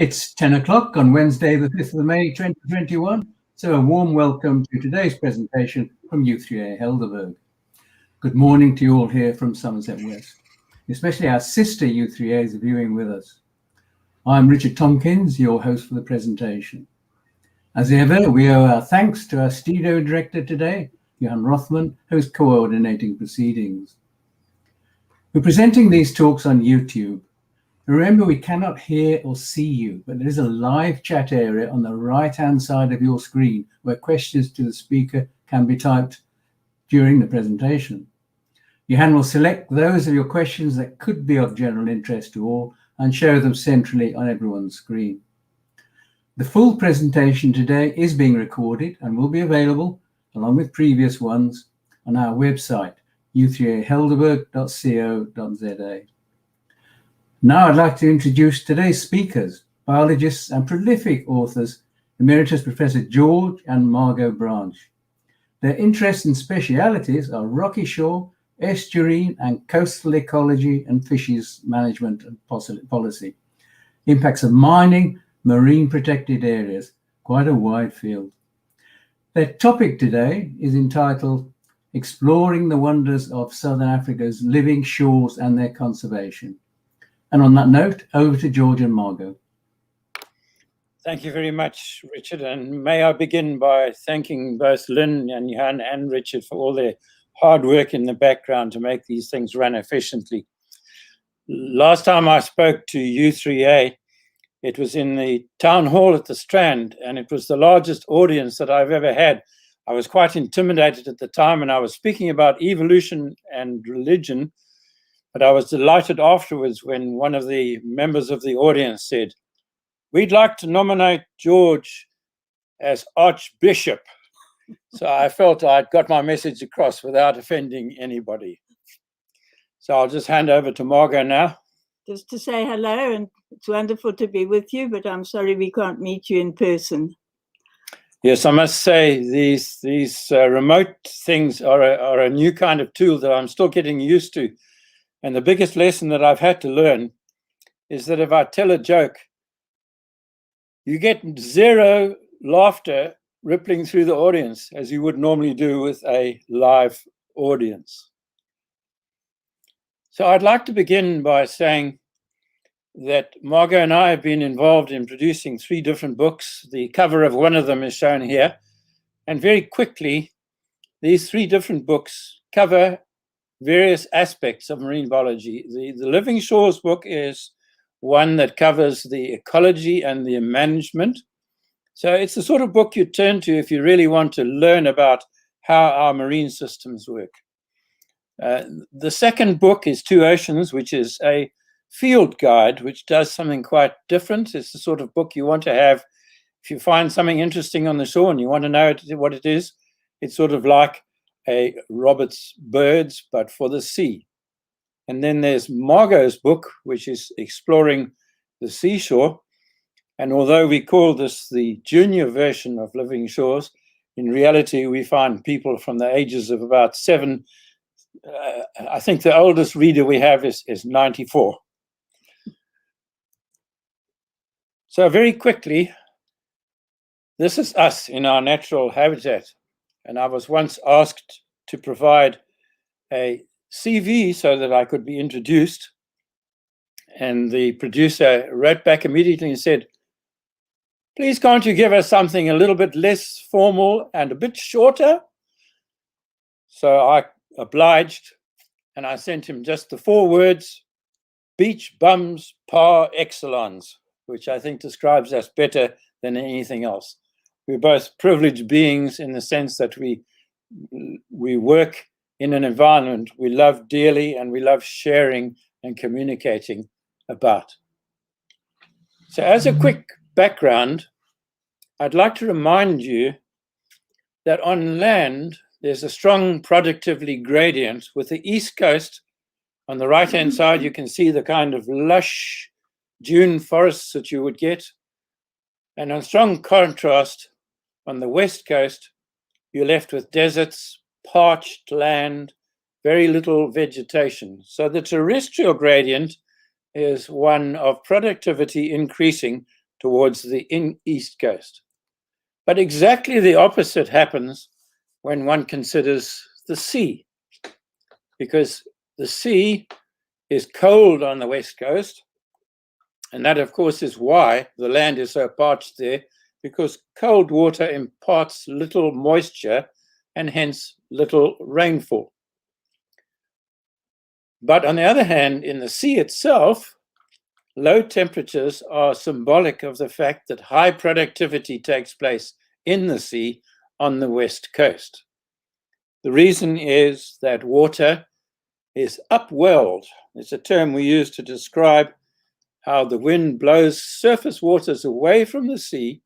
It's 10 o'clock on Wednesday, the 5th of May, 2021. So a warm welcome to today's presentation from U3A Helderberg. Good morning to you all here from Somerset West, especially our sister U3As viewing with us. I'm Richard Tompkins, your host for the presentation. As ever, we owe our thanks to our studio director today, Johan Rothman, who's coordinating proceedings. We're presenting these talks on YouTube. Remember, we cannot hear or see you, but there is a live chat area on the right-hand side of your screen where questions to the speaker can be typed during the presentation. Johan will select those of your questions that could be of general interest to all and show them centrally on everyone's screen. The full presentation today is being recorded and will be available, along with previous ones, on our website, u3ahelderberg.co.za. Now I'd like to introduce today's speakers, biologists and prolific authors, Emeritus Professor George and Margo Branch. Their interests and specialities are rocky shore, estuarine and coastal ecology and fisheries management and policy, impacts of mining, marine protected areas, quite a wide field. Their topic today is entitled Exploring the Wonders of Southern Africa's Living Shores and Their Conservation. And on that note, over to George and Margo. Thank you very much, Richard. And may I begin by thanking both Lynn and Johan and Richard for all their hard work in the background to make these things run efficiently. Last time I spoke to U3A, it was in the town hall at the Strand, and it was the largest audience that I've ever had. I was quite intimidated at the time, and I was speaking about evolution and religion. But I was delighted afterwards when one of the members of the audience said, "We'd like to nominate George as Archbishop." So I felt I'd got my message across without offending anybody. So I'll just hand over to Margo now. Just to say hello, and it's wonderful to be with you, but I'm sorry we can't meet you in person. Yes, I must say these remote things are a new kind of tool that I'm still getting used to. And the biggest lesson that I've had to learn is that if I tell a joke, you get zero laughter rippling through the audience as you would normally do with a live audience. So I'd like to begin by saying that Margo and I have been involved in producing 3 different books. The cover of one of them is shown here. And very quickly, these 3 different books cover various aspects of marine biology. The Living Shores book is one that covers the ecology and the management. So it's the sort of book you turn to if you really want to learn about how our marine systems work. The second book is Two Oceans, which is a field guide, which does something quite different. It's the sort of book you want to have if you find something interesting on the shore and you want to know what it is. It's sort of like a Robert's Birds, but for the sea. And then there's Margo's book, which is Exploring the Seashore. And although we call this the junior version of Living Shores, in reality, we find people from the ages of about 7. I think the oldest reader we have is 94. So very quickly, this is us in our natural habitat. And I was once asked to provide a CV so that I could be introduced. And the producer wrote back immediately and said, "Please can't you give us something a little bit less formal and a bit shorter?" So I obliged, and I sent him just the 4 words, "Beach bums par excellence," which I think describes us better than anything else. We're both privileged beings in the sense that we work in an environment we love dearly and we love sharing and communicating about. So as a quick background, I'd like to remind you that on land, there's a strong productivity gradient with the east coast. On the right-hand side, you can see the kind of lush dune forests that you would get. And on strong contrast, on the west coast, you're left with deserts, parched land, very little vegetation. So the terrestrial gradient is one of productivity increasing towards the east coast. But exactly the opposite happens when one considers the sea, because the sea is cold on the west coast, and that, of course, is why the land is so parched there, because cold water imparts little moisture and hence little rainfall. But on the other hand, in the sea itself, low temperatures are symbolic of the fact that high productivity takes place in the sea on the west coast. The reason is that water is upwelled. It's a term we use to describe how the wind blows surface waters away from the sea,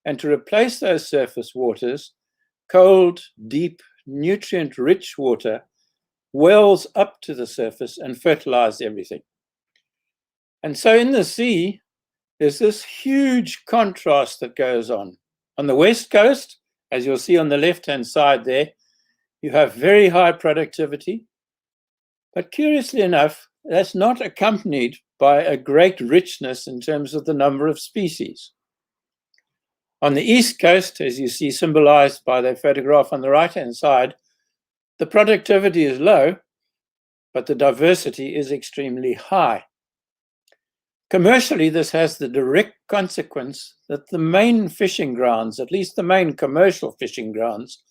and to replace those surface waters, cold, deep, nutrient-rich water wells up to the surface and fertilizes everything. And so in the sea, there's this huge contrast that goes on. On the west coast, as you'll see on the left-hand side there, you have very high productivity. But curiously enough, that's not accompanied by a great richness in terms of the number of species. On the east coast, as you see symbolized by the photograph on the right-hand side, the productivity is low, but the diversity is extremely high. Commercially, this has the direct consequence that the main fishing grounds, at least the main commercial fishing grounds,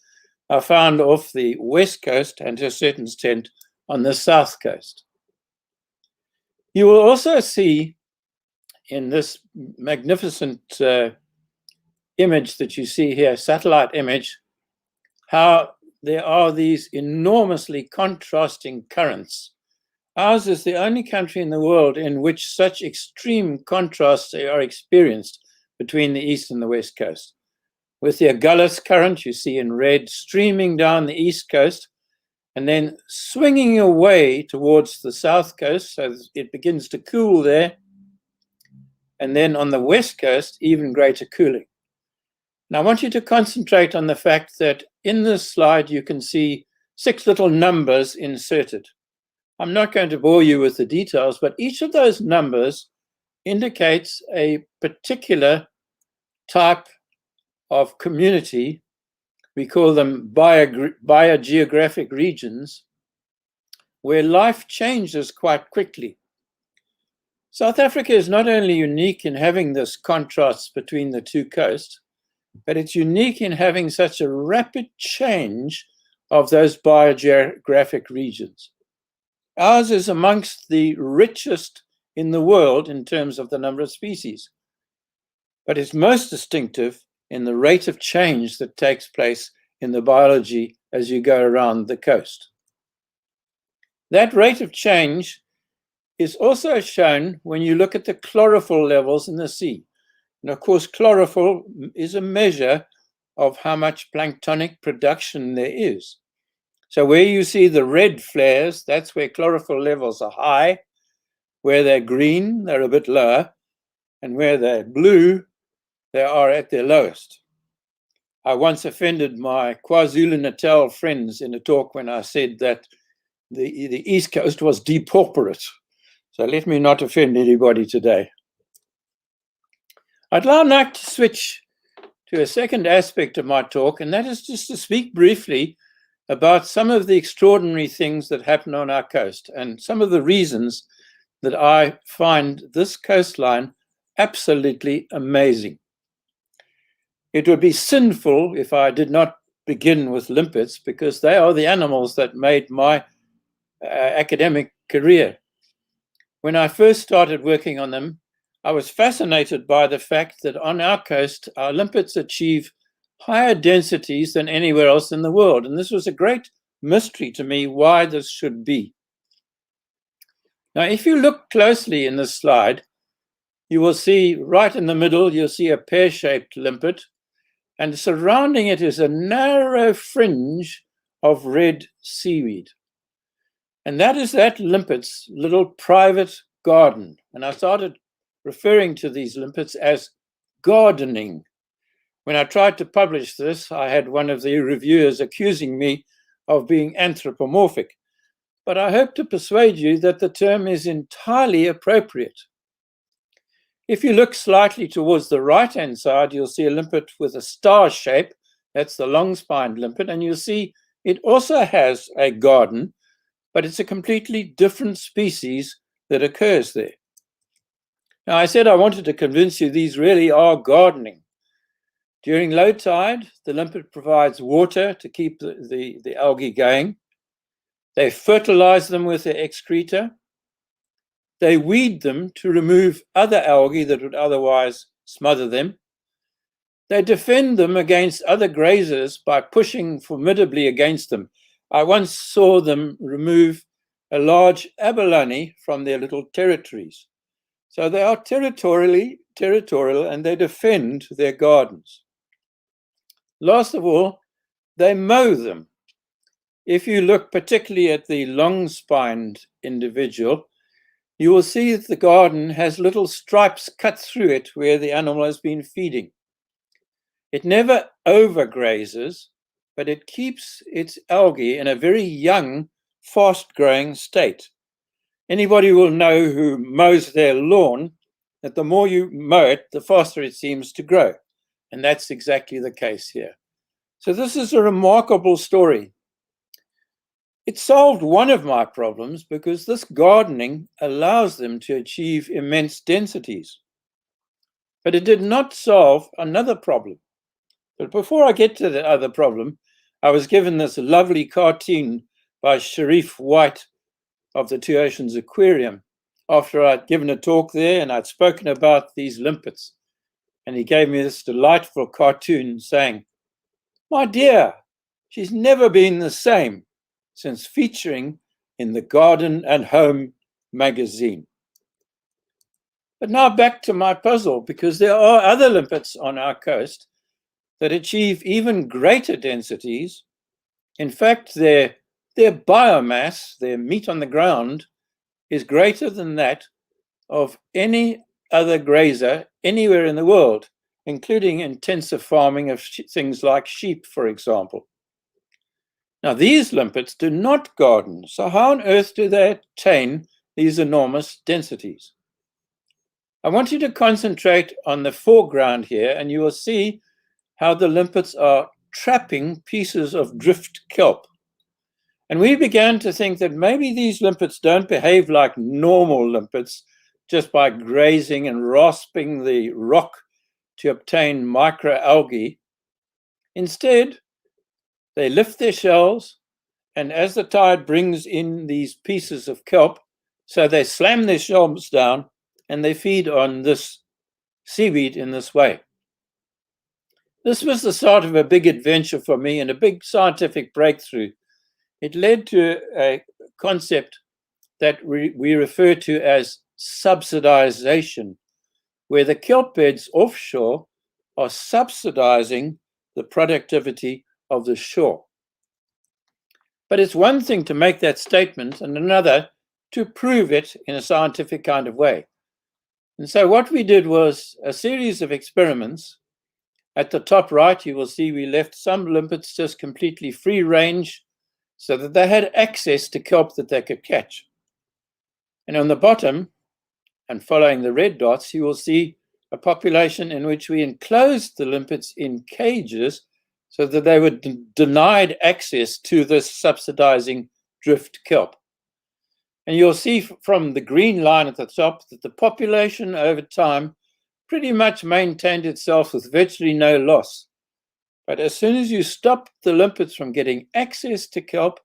are found off the west coast and to a certain extent on the south coast. You will also see in this magnificent image that you see here, satellite image, how there are these enormously contrasting currents. Ours is the only country in the world in which such extreme contrasts are experienced between the east and the west coast. With the Agulhas current, you see in red, streaming down the east coast, and then swinging away towards the south coast, so it begins to cool there. And then on the west coast, even greater cooling. Now, I want you to concentrate on the fact that in this slide, you can see 6 little numbers inserted. I'm not going to bore you with the details, but each of those numbers indicates a particular type of community. We call them biogeographic regions, where life changes quite quickly. South Africa is not only unique in having this contrast between the two coasts, but it's unique in having such a rapid change of those biogeographic regions. Ours is amongst the richest in the world in terms of the number of species, but it's most distinctive in the rate of change that takes place in the biology as you go around the coast. That rate of change is also shown when you look at the chlorophyll levels in the sea. And of course, chlorophyll is a measure of how much planktonic production there is. So where you see the red flares, that's where chlorophyll levels are high. Where they're green, they're a bit lower. And where they're blue, they are at their lowest. I once offended my KwaZulu-Natal friends in a talk when I said that the East Coast was depauperate. So let me not offend anybody today. I'd now like to switch to a second aspect of my talk, and that is just to speak briefly about some of the extraordinary things that happen on our coast and some of the reasons that I find this coastline absolutely amazing. It would be sinful if I did not begin with limpets, because they are the animals that made my academic career. When I first started working on them, I was fascinated by the fact that on our coast, our limpets achieve higher densities than anywhere else in the world. And this was a great mystery to me why this should be. Now, if you look closely in this slide, you will see right in the middle, you'll see a pear-shaped limpet, and surrounding it is a narrow fringe of red seaweed. And that is that limpet's little private garden. And I started referring to these limpets as gardening. When I tried to publish this, I had one of the reviewers accusing me of being anthropomorphic. But I hope to persuade you that the term is entirely appropriate. If you look slightly towards the right-hand side, you'll see a limpet with a star shape. That's the long-spined limpet. And you'll see it also has a garden, but it's a completely different species that occurs there. Now, I said I wanted to convince you these really are gardening. During low tide, the limpet provides water to keep the algae going. They fertilize them with their excreta. They weed them to remove other algae that would otherwise smother them. They defend them against other grazers by pushing formidably against them. I once saw them remove a large abalone from their little territories. So they are territorial and they defend their gardens. Last of all, they mow them. If you look particularly at the long-spined individual, you will see that the garden has little stripes cut through it where the animal has been feeding. It never overgrazes, but it keeps its algae in a very young, fast-growing state. Anybody will know who mows their lawn that the more you mow it, the faster it seems to grow. And that's exactly the case here. So this is a remarkable story. It solved one of my problems because this gardening allows them to achieve immense densities. But it did not solve another problem. But before I get to the other problem, I was given this lovely cartoon by Sharif White of the Two Oceans Aquarium after I'd given a talk there and I'd spoken about these limpets. And he gave me this delightful cartoon saying, "My dear, she's never been the same since featuring in the Garden and Home magazine." But now back to my puzzle, because there are other limpets on our coast that achieve even greater densities. In fact, their biomass, their meat on the ground, is greater than that of any other grazer anywhere in the world, including intensive farming of things like sheep, for example. Now, these limpets do not garden, so how on earth do they attain these enormous densities? I want you to concentrate on the foreground here, and you will see how the limpets are trapping pieces of drift kelp. And we began to think that maybe these limpets don't behave like normal limpets just by grazing and rasping the rock to obtain microalgae. Instead, they lift their shells, and as the tide brings in these pieces of kelp, so they slam their shells down and they feed on this seaweed in this way. This was the start of a big adventure for me and a big scientific breakthrough. It led to a concept that we refer to as subsidization, where the kelp beds offshore are subsidizing the productivity of the shore. But it's one thing to make that statement and another to prove it in a scientific kind of way. And so what we did was a series of experiments. At the top right, you will see we left some limpets just completely free range so that they had access to kelp that they could catch. And on the bottom, and following the red dots, you will see a population in which we enclosed the limpets in cages so that they were denied access to this subsidizing drift kelp. And you'll see from the green line at the top that the population over time pretty much maintained itself with virtually no loss. But as soon as you stopped the limpets from getting access to kelp,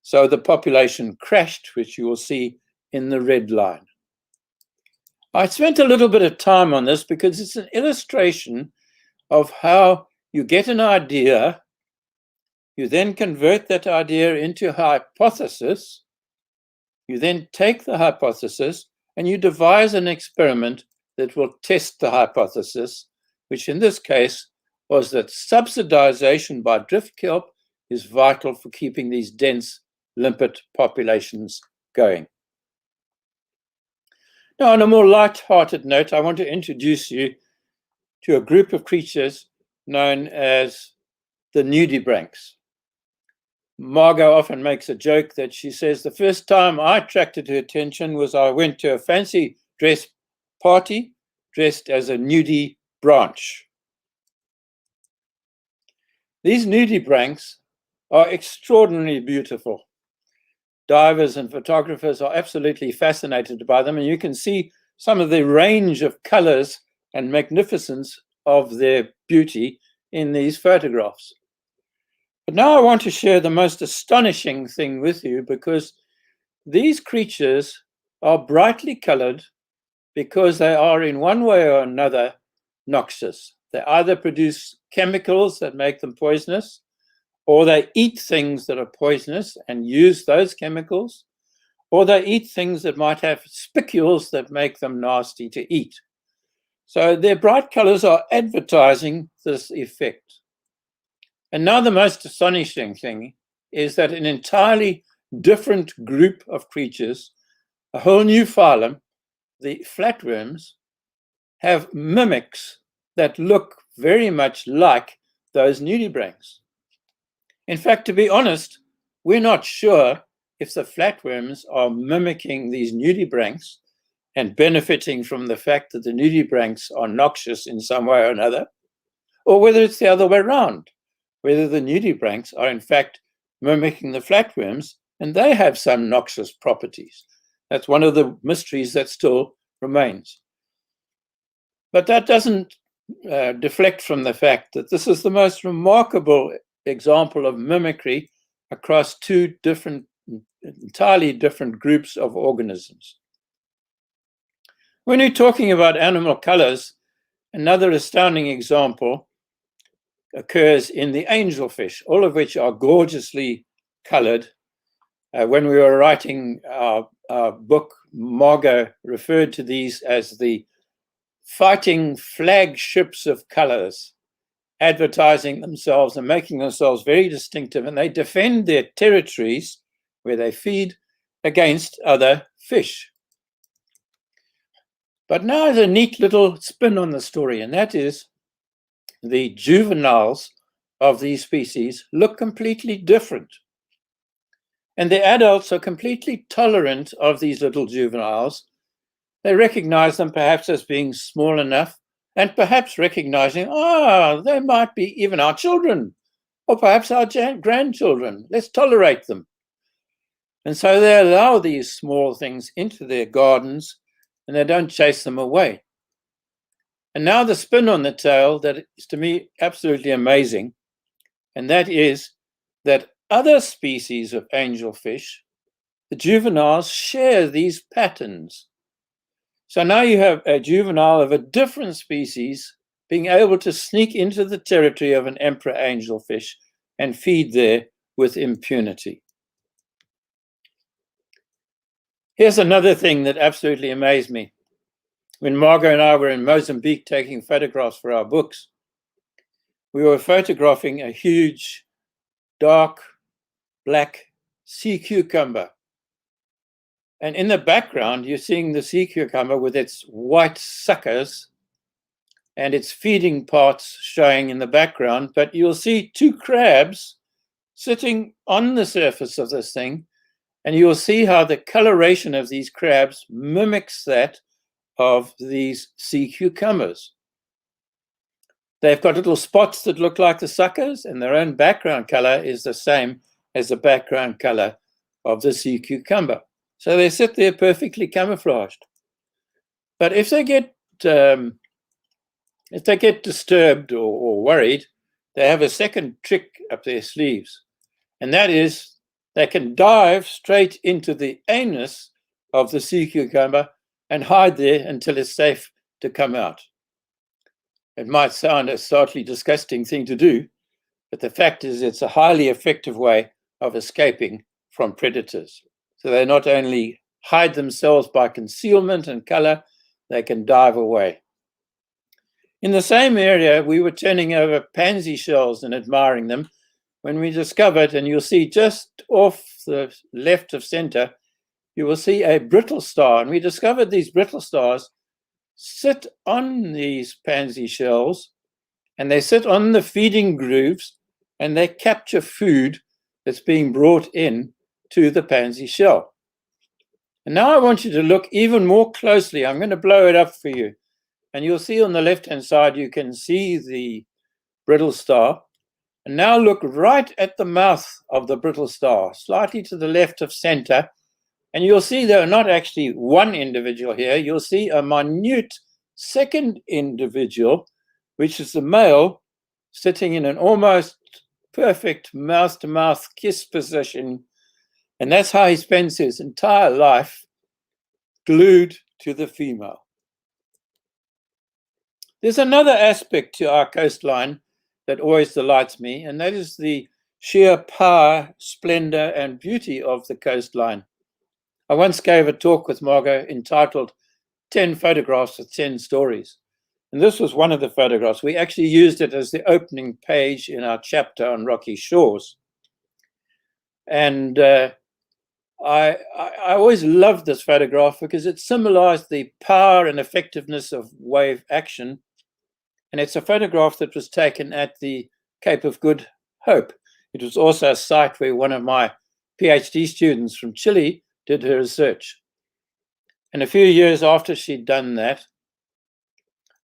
so the population crashed, which you will see in the red line. I spent a little bit of time on this because it's an illustration of how you get an idea, you then convert that idea into a hypothesis, you then take the hypothesis and you devise an experiment that will test the hypothesis, which in this case was that subsidization by drift kelp is vital for keeping these dense limpet populations going. Now, on a more light-hearted note, I want to introduce you to a group of creatures known as the Nudibranchs. Margo often makes a joke that she says the first time I attracted her attention was I went to a fancy dress party dressed as a nudibranch. These nudibranchs are extraordinarily beautiful. Divers and photographers are absolutely fascinated by them, and you can see some of the range of colors and magnificence of their beauty in these photographs. But now I want to share the most astonishing thing with you, because these creatures are brightly colored because they are in one way or another noxious. They either produce chemicals that make them poisonous, or they eat things that are poisonous and use those chemicals, or they eat things that might have spicules that make them nasty to eat. So their bright colors are advertising this effect. And now the most astonishing thing is that an entirely different group of creatures, a whole new phylum, the flatworms, have mimics that look very much like those nudibranchs. In fact, to be honest, we're not sure if the flatworms are mimicking these nudibranchs and benefiting from the fact that the nudibranchs are noxious in some way or another, or whether it's the other way around, whether the nudibranchs are in fact mimicking the flatworms and they have some noxious properties. That's one of the mysteries that still remains. But that doesn't deflect from the fact that this is the most remarkable example of mimicry across two entirely different groups of organisms. When you're talking about animal colors, another astounding example occurs in the angelfish, all of which are gorgeously colored. When we were writing our book, Margo referred to these as the fighting flagships of colors, advertising themselves and making themselves very distinctive, and they defend their territories where they feed against other fish. But now there's a neat little spin on the story, and that is the juveniles of these species look completely different. And the adults are completely tolerant of these little juveniles. They recognize them perhaps as being small enough, and perhaps recognizing, they might be even our children, or perhaps our grandchildren. Let's tolerate them. And so they allow these small things into their gardens, and they don't chase them away. And now the spin on the tale that is, to me, absolutely amazing, and that is that other species of angelfish, the juveniles, share these patterns. So now you have a juvenile of a different species being able to sneak into the territory of an emperor angelfish and feed there with impunity. Here's another thing that absolutely amazed me. When Margo and I were in Mozambique taking photographs for our books, we were photographing a huge, dark, black sea cucumber. And in the background, you're seeing the sea cucumber with its white suckers and its feeding parts showing in the background. But you'll see two crabs sitting on the surface of this thing, and you'll see how the coloration of these crabs mimics that of these sea cucumbers. They've got little spots that look like the suckers, and their own background color is the same as the background color of the sea cucumber. So they sit there perfectly camouflaged. But if they get disturbed or worried, they have a second trick up their sleeves, and that is they can dive straight into the anus of the sea cucumber and hide there until it's safe to come out. It might sound a slightly disgusting thing to do, but the fact is it's a highly effective way of escaping from predators. So they not only hide themselves by concealment and color, they can dive away. In the same area, we were turning over pansy shells and admiring them when we discovered, and you'll see just off the left of center, you will see a brittle star. And we discovered these brittle stars sit on these pansy shells, and they sit on the feeding grooves, and they capture food that's being brought in to the pansy shell. And now I want you to look even more closely. I'm going to blow it up for you. And you'll see on the left-hand side, you can see the brittle star. And now look right at the mouth of the brittle star, slightly to the left of center. And you'll see there are not actually one individual here. You'll see a minute second individual, which is the male, sitting in an almost perfect mouth-to-mouth kiss position. And that's how he spends his entire life, glued to the female. There's another aspect to our coastline that always delights me, and that is the sheer power, splendor, and beauty of the coastline. I once gave a talk with Margo entitled 10 Photographs with 10 Stories. And this was one of the photographs. We actually used it as the opening page in our chapter on rocky shores. And I always loved this photograph because it symbolized the power and effectiveness of wave action. And it's a photograph that was taken at the Cape of Good Hope. It was also a site where one of my PhD students from Chile did her research. And a few years after she'd done that,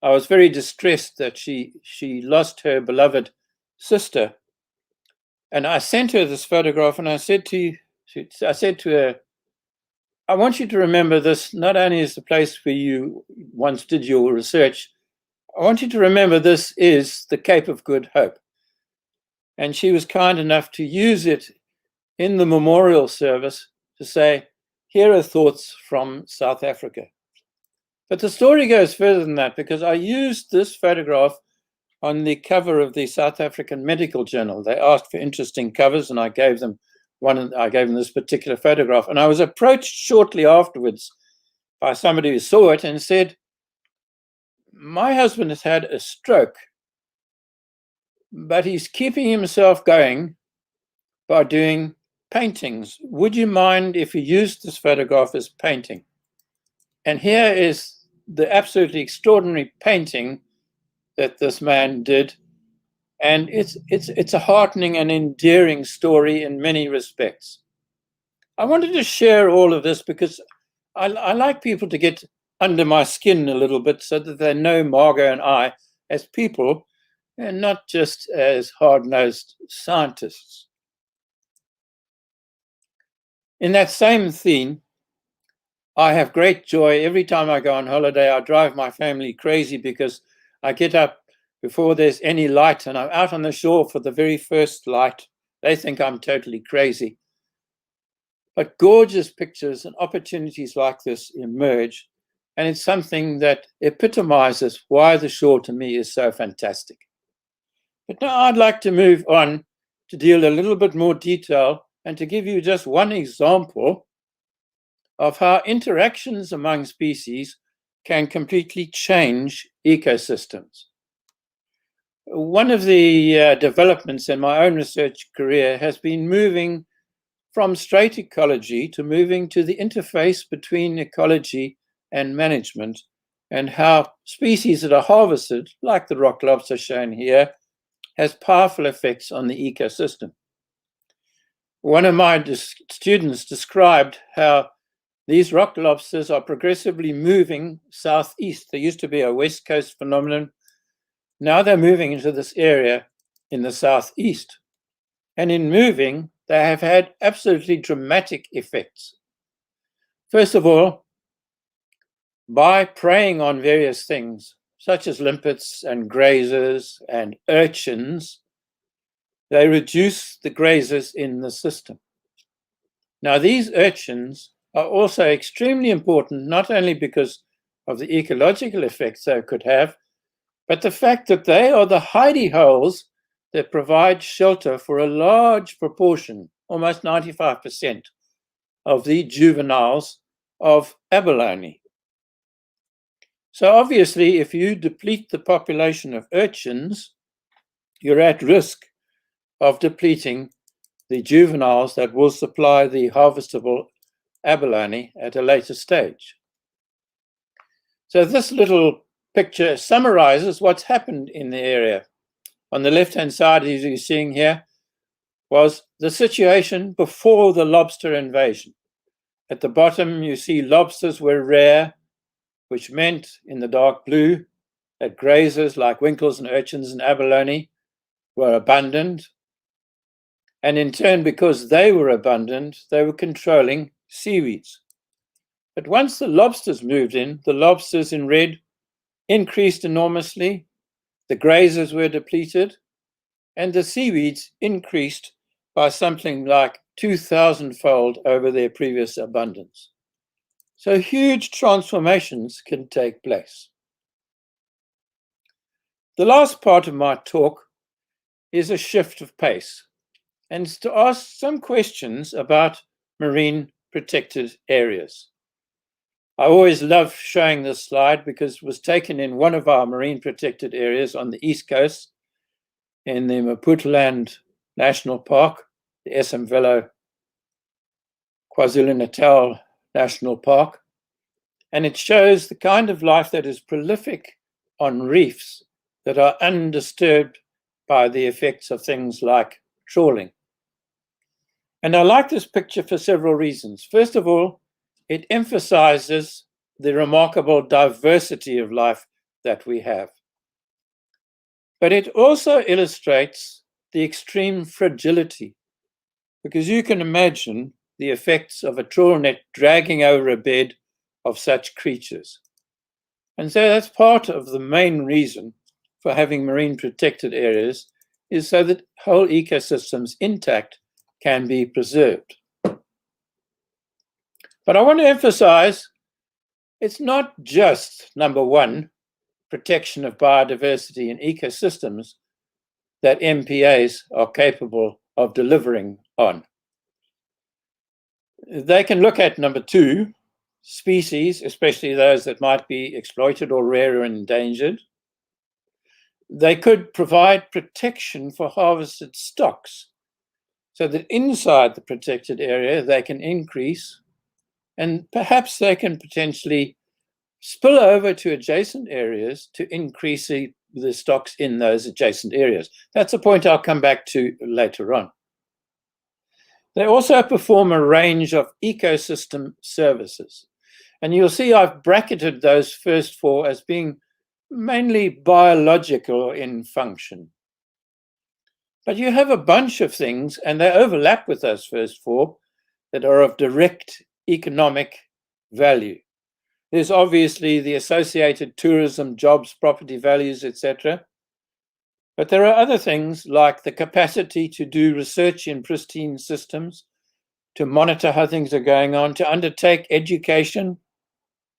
I was very distressed that she lost her beloved sister. And I sent her this photograph, and I said to her, I want you to remember this not only as the place where you once did your research, I want you to remember this is the Cape of Good Hope. And she was kind enough to use it in the memorial service to say, here are thoughts from South Africa. But the story goes further than that, because I used this photograph on the cover of the South African Medical Journal. They asked for interesting covers, and I gave them one. I gave them this particular photograph. And I was approached shortly afterwards by somebody who saw it and said, my husband has had a stroke, but he's keeping himself going by doing paintings. Would you mind if you used this photograph as painting? And here is the absolutely extraordinary painting that this man did. And it's a heartening and endearing story in many respects. I wanted to share all of this because I like people to get under my skin a little bit so that they know Margo and I as people and not just as hard-nosed scientists. In that same theme, I have great joy every time I go on holiday. I drive my family crazy because I get up before there's any light and I'm out on the shore for the very first light. They think I'm totally crazy. But gorgeous pictures and opportunities like this emerge, and it's something that epitomizes why the shore to me is so fantastic. But now I'd like to move on to deal a little bit more detail and to give you just one example of how interactions among species can completely change ecosystems. One of the developments in my own research career has been moving from straight ecology to moving to the interface between ecology and management, and how species that are harvested, like the rock lobster shown here, has powerful effects on the ecosystem. One of my students described how these rock lobsters are progressively moving southeast. There used to be a west coast phenomenon. Now they're moving into this area in the southeast. And in moving, they have had absolutely dramatic effects. First of all, by preying on various things, such as limpets and grazers and urchins, they reduce the grazers in the system. Now, these urchins are also extremely important, not only because of the ecological effects they could have, but the fact that they are the hidey holes that provide shelter for a large proportion, almost 95%, of the juveniles of abalone. So obviously, if you deplete the population of urchins, you're at risk of depleting the juveniles that will supply the harvestable abalone at a later stage. So this little picture summarizes what's happened in the area. On the left-hand side, as you're seeing here, was the situation before the lobster invasion. At the bottom, you see lobsters were rare, which meant in the dark blue that grazers like winkles and urchins and abalone were abundant. And in turn, because they were abundant, they were controlling seaweeds. But once the lobsters moved in, the lobsters in red increased enormously, the grazers were depleted, and the seaweeds increased by something like 2,000-fold over their previous abundance. So huge transformations can take place. The last part of my talk is a shift of pace, and it's to ask some questions about marine protected areas. I always love showing this slide because it was taken in one of our marine protected areas on the East Coast in the Maputoland National Park, the Esemvelo KwaZulu-Natal National Park. And it shows the kind of life that is prolific on reefs that are undisturbed by the effects of things like trawling. And I like this picture for several reasons. First of all, it emphasizes the remarkable diversity of life that we have. But it also illustrates the extreme fragility, because you can imagine the effects of a trawl net dragging over a bed of such creatures. And so that's part of the main reason for having marine protected areas, is so that whole ecosystems intact can be preserved. But I want to emphasize, it's not just, number one, protection of biodiversity and ecosystems that MPAs are capable of delivering on. They can look at, number two, species, especially those that might be exploited or rare and endangered. They could provide protection for harvested stocks, so that inside the protected area they can increase, and perhaps they can potentially spill over to adjacent areas to increase the stocks in those adjacent areas. That's a point I'll come back to later on. They also perform a range of ecosystem services. And you'll see I've bracketed those first four as being mainly biological in function. But you have a bunch of things, and they overlap with those first four, that are of direct economic value. There's obviously the associated tourism, jobs, property values, etc. But there are other things like the capacity to do research in pristine systems, to monitor how things are going on, to undertake education.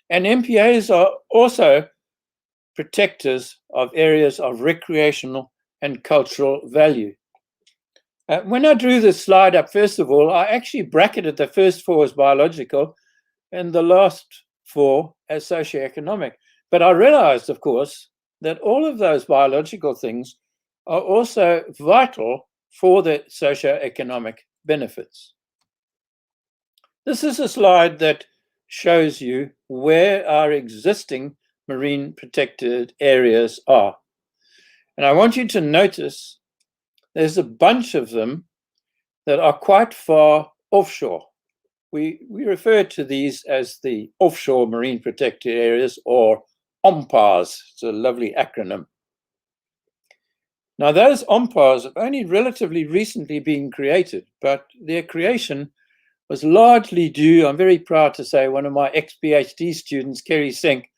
And MPAs are also protectors of areas of recreational and cultural value. When I drew this slide up, first of all, I actually bracketed the first four as biological and the last four as socioeconomic. But I realized, of course, that all of those biological things are also vital for the socioeconomic benefits. This is a slide that shows you where our existing marine protected areas are. And I want you to notice there's a bunch of them that are quite far offshore. We refer to these as the offshore marine protected areas, or OMPAs. It's a lovely acronym. Now, those OMPAs have only relatively recently been created, but their creation was largely due, I'm very proud to say, one of my ex-PhD students, Kerry Sink,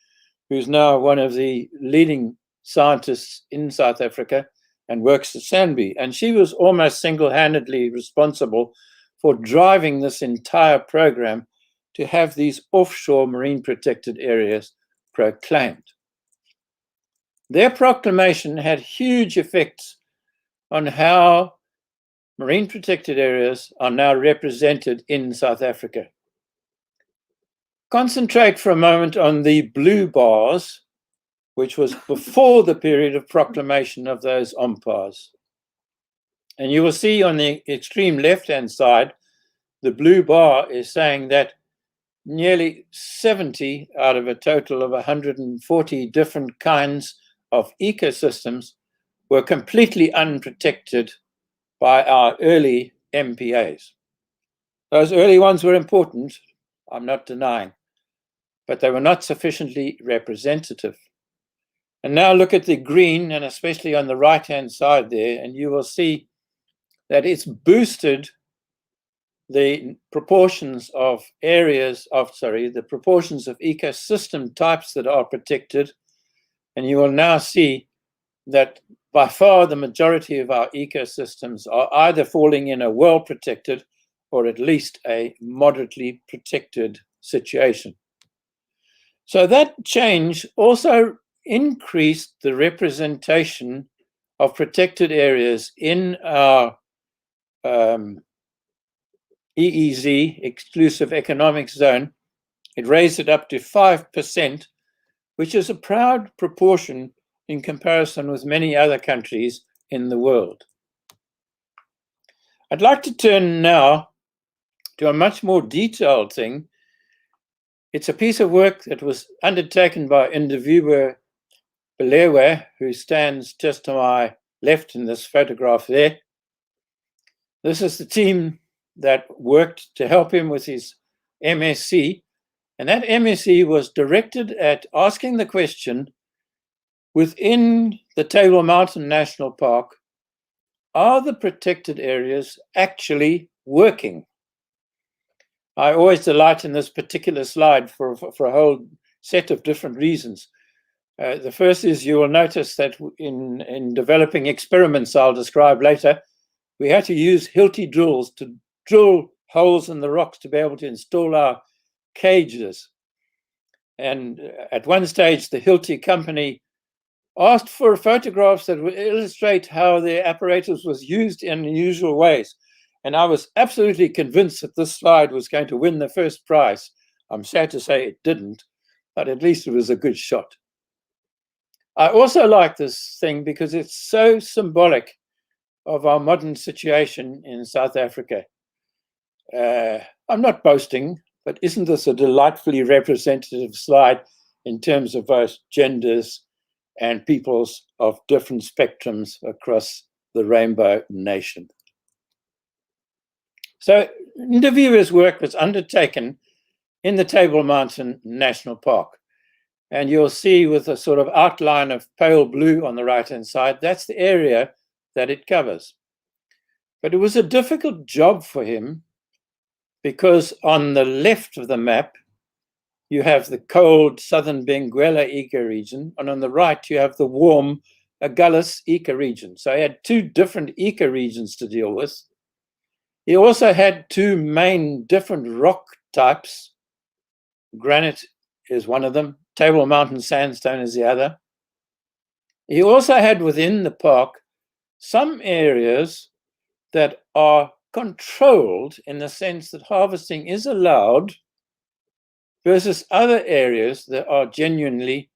who's now one of the leading scientists in South Africa and works at Sandby. And she was almost single-handedly responsible for driving this entire program to have these offshore marine protected areas proclaimed. Their proclamation had huge effects on how marine protected areas are now represented in South Africa. Concentrate for a moment on the blue bars, which was before the period of proclamation of those OMPAs. And you will see on the extreme left-hand side, the blue bar is saying that nearly 70 out of a total of 140 different kinds of ecosystems were completely unprotected by our early MPAs. Those early ones were important, I'm not denying, but they were not sufficiently representative. And now look at the green, and especially on the right-hand side there, and you will see that it's boosted the proportions of the proportions of ecosystem types that are protected. And you will now see that by far the majority of our ecosystems are either falling in a well-protected or at least a moderately protected situation. So that change also increased the representation of protected areas in our EEZ, Exclusive Economic Zone. It raised it up to 5%, which is a proud proportion in comparison with many other countries in the world. I'd like to turn now to a much more detailed thing. It's a piece of work that was undertaken by Indiviwe Belewe, who stands just to my left in this photograph there. This is the team that worked to help him with his MSc, and that MSc was directed at asking the question, within the Table Mountain National Park, are the protected areas actually working? I always delight in this particular slide for a whole set of different reasons. The first is you will notice that in developing experiments I'll describe later, we had to use Hilti drills to drill holes in the rocks to be able to install our cages. And at one stage, the Hilti company asked for photographs that would illustrate how their apparatus was used in unusual ways. And I was absolutely convinced that this slide was going to win the first prize. I'm sad to say it didn't, but at least it was a good shot. I also like this thing because it's so symbolic of our modern situation in South Africa. I'm not boasting, but isn't this a delightfully representative slide in terms of both genders and peoples of different spectrums across the Rainbow Nation? So Indiviwe's work was undertaken in the Table Mountain National Park. And you'll see with a sort of outline of pale blue on the right-hand side, that's the area that it covers. But it was a difficult job for him because on the left of the map, you have the cold southern Benguela ecoregion, and on the right, you have the warm Agulhas ecoregion. So he had two different ecoregions to deal with. He also had two main different rock types. Granite is one of them. Table Mountain sandstone is the other. He also had within the park some areas that are controlled in the sense that harvesting is allowed versus other areas that are genuinely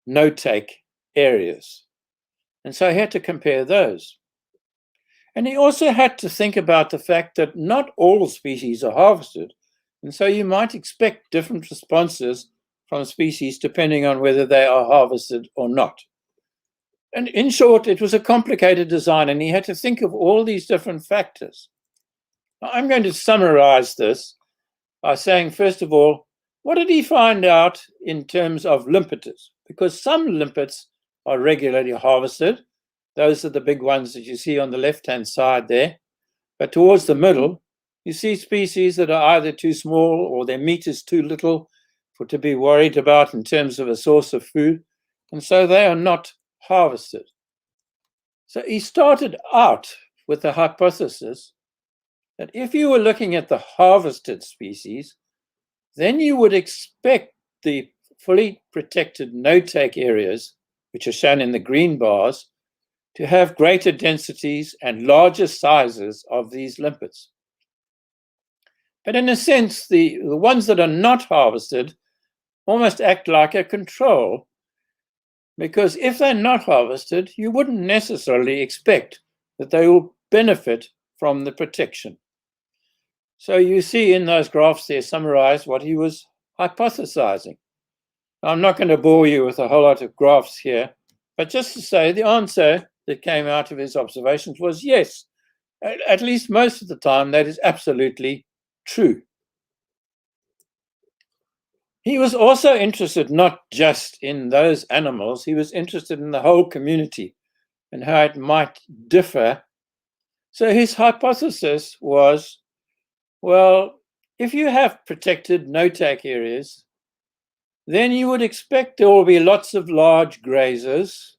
no-take areas. And so he had to compare those. And he also had to think about the fact that not all species are harvested. And so you might expect different responses from species depending on whether they are harvested or not. And in short, it was a complicated design, and he had to think of all these different factors. Now, I'm going to summarize this by saying, first of all, what did he find out in terms of limpeters? Because some limpets are regularly harvested. Those are the big ones that you see on the left-hand side there. But towards the middle, you see species that are either too small or their meat is too little to be worried about in terms of a source of food. And so they are not harvested. So he started out with the hypothesis that if you were looking at the harvested species, then you would expect the fully protected no-take areas, which are shown in the green bars, to have greater densities and larger sizes of these limpets. But in a sense, the ones that are not harvested almost act like a control, because if they're not harvested, you wouldn't necessarily expect that they will benefit from the protection. So you see in those graphs there summarized what he was hypothesizing. I'm not going to bore you with a whole lot of graphs here, but just to say the answer that came out of his observations was yes. At least most of the time, that is absolutely true. He was also interested not just in those animals, he was interested in the whole community and how it might differ. So his hypothesis was, well, if you have protected no-take areas, then you would expect there will be lots of large grazers,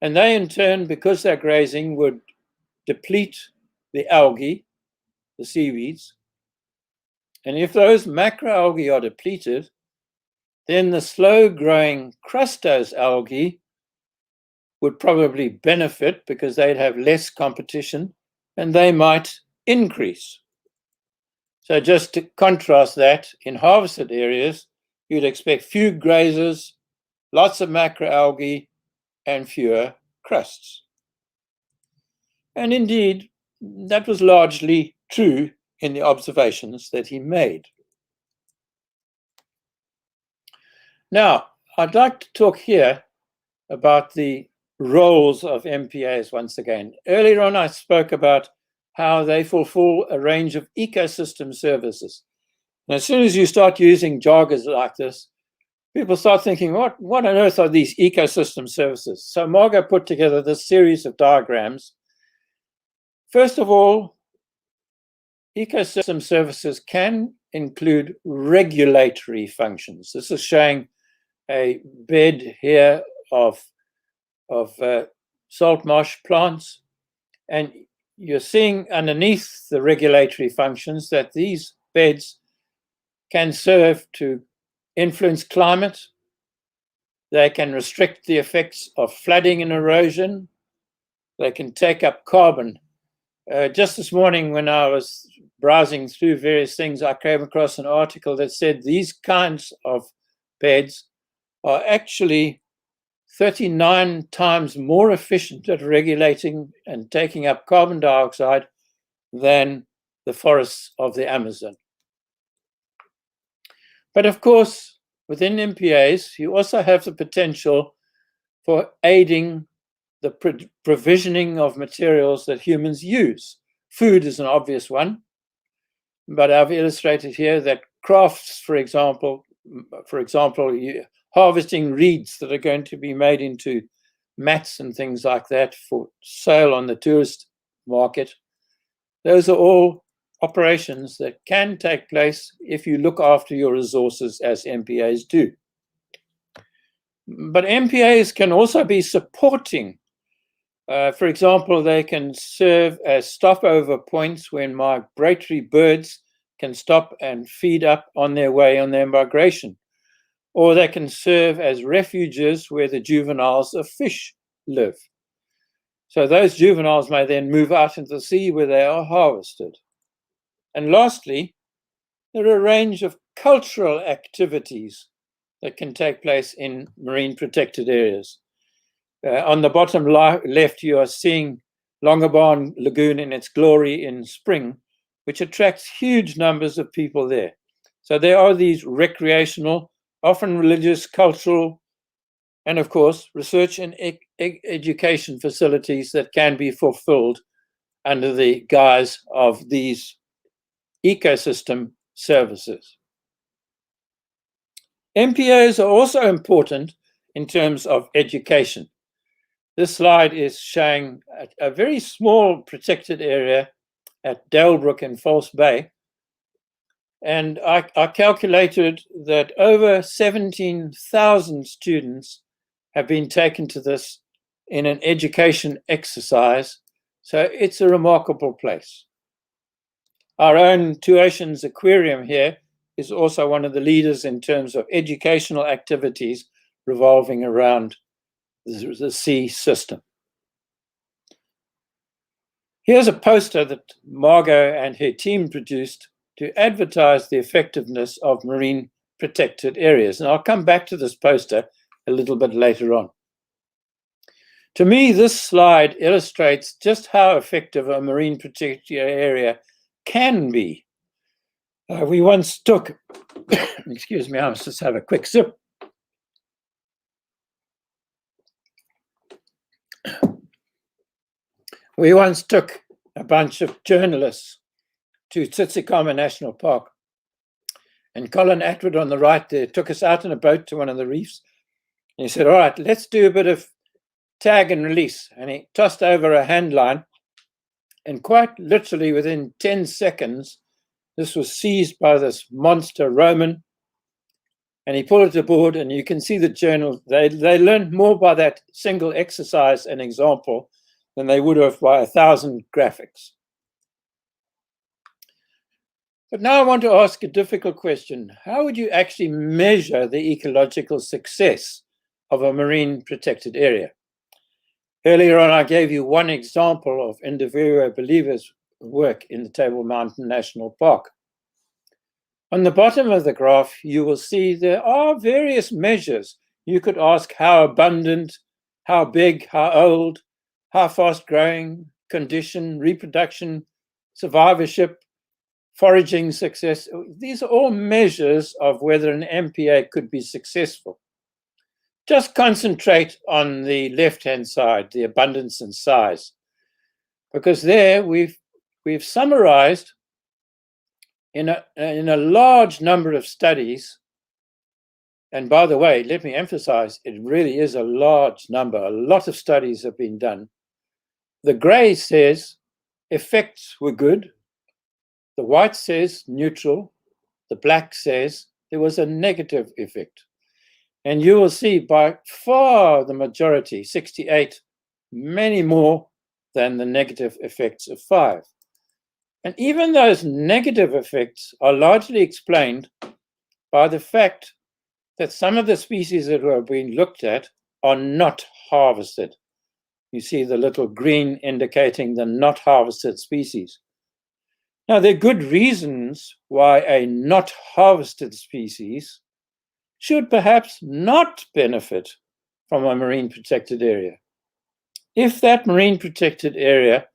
and they in turn, because they're grazing, would deplete the algae, the seaweeds. And if those macroalgae are depleted, then the slow-growing crustose algae would probably benefit because they'd have less competition and they might increase. So just to contrast that, in harvested areas, you'd expect few grazers, lots of macroalgae, and fewer crusts. And indeed, that was largely true in the observations that he made. Now, I'd like to talk here about the roles of MPAs once again. Earlier on, I spoke about how they fulfill a range of ecosystem services. And as soon as you start using jargon like this, people start thinking, what on earth are these ecosystem services? So Margo put together this series of diagrams. First of all, ecosystem services can include regulatory functions. This is showing a bed here of salt marsh plants, and you're seeing underneath the regulatory functions that these beds can serve to influence climate. They can restrict the effects of flooding and erosion. They can take up carbon. Just this morning when I was browsing through various things, I came across an article that said these kinds of beds are actually 39 times more efficient at regulating and taking up carbon dioxide than the forests of the Amazon. But of course, within MPAs, you also have the potential for aiding the provisioning of materials that humans use. Food is an obvious one, but I've illustrated here that crafts, for example, harvesting reeds that are going to be made into mats and things like that for sale on the tourist market. Those are all operations that can take place if you look after your resources as MPAs do. But MPAs can also be supporting. For example, they can serve as stopover points when migratory birds can stop and feed up on their way on their migration. Or they can serve as refuges where the juveniles of fish live. So those juveniles may then move out into the sea where they are harvested. And lastly, there are a range of cultural activities that can take place in marine protected areas. On the bottom left, you are seeing Longabon Lagoon in its glory in spring, which attracts huge numbers of people there. So there are these recreational, often religious, cultural, and of course, research and education facilities that can be fulfilled under the guise of these ecosystem services. MPAs are also important in terms of education. This slide is showing a very small protected area at Dalebrook in False Bay. And I calculated that over 17,000 students have been taken to this in an education exercise. So it's a remarkable place. Our own Two Oceans Aquarium here is also one of the leaders in terms of educational activities revolving around the sea system. Here's a poster that Margo and her team produced to advertise the effectiveness of marine protected areas. And I'll come back to this poster a little bit later on. To me, this slide illustrates just how effective a marine protected area can be. We once took, excuse me, I must just have a quick sip. We once took a bunch of journalists to Tsitsikamma National Park, And Colin Atwood on the right there took us out in a boat to one of the reefs. And he said, all right, let's do a bit of tag and release. And he tossed over a hand line. And quite literally within 10 seconds, this was seized by this monster Roman. And he pulled it aboard, and you can see the journal. They learned more by that single exercise and example than they would have by 1,000 graphics. But now I want to ask a difficult question. How would you actually measure the ecological success of a marine protected area? Earlier on, I gave you one example of individual believers' work in the Table Mountain National Park. On the bottom of the graph, you will see there are various measures. You could ask how abundant, how big, how old, how fast growing, condition, reproduction, survivorship, foraging success. These are all measures of whether an MPA could be successful. Just concentrate on the left-hand side, the abundance and size, because there we've summarized in a large number of studies. And by the way, let me emphasize, it really is a large number. A lot of studies have been done. The gray says effects were good. The white says neutral. The black says there was a negative effect. And you will see by far the majority, 68, many more than the negative effects of 5. And even those negative effects are largely explained by the fact that some of the species that are being looked at are not harvested. You see the little green indicating the not harvested species. Now, there are good reasons why a not harvested species should perhaps not benefit from a marine protected area. If that marine protected area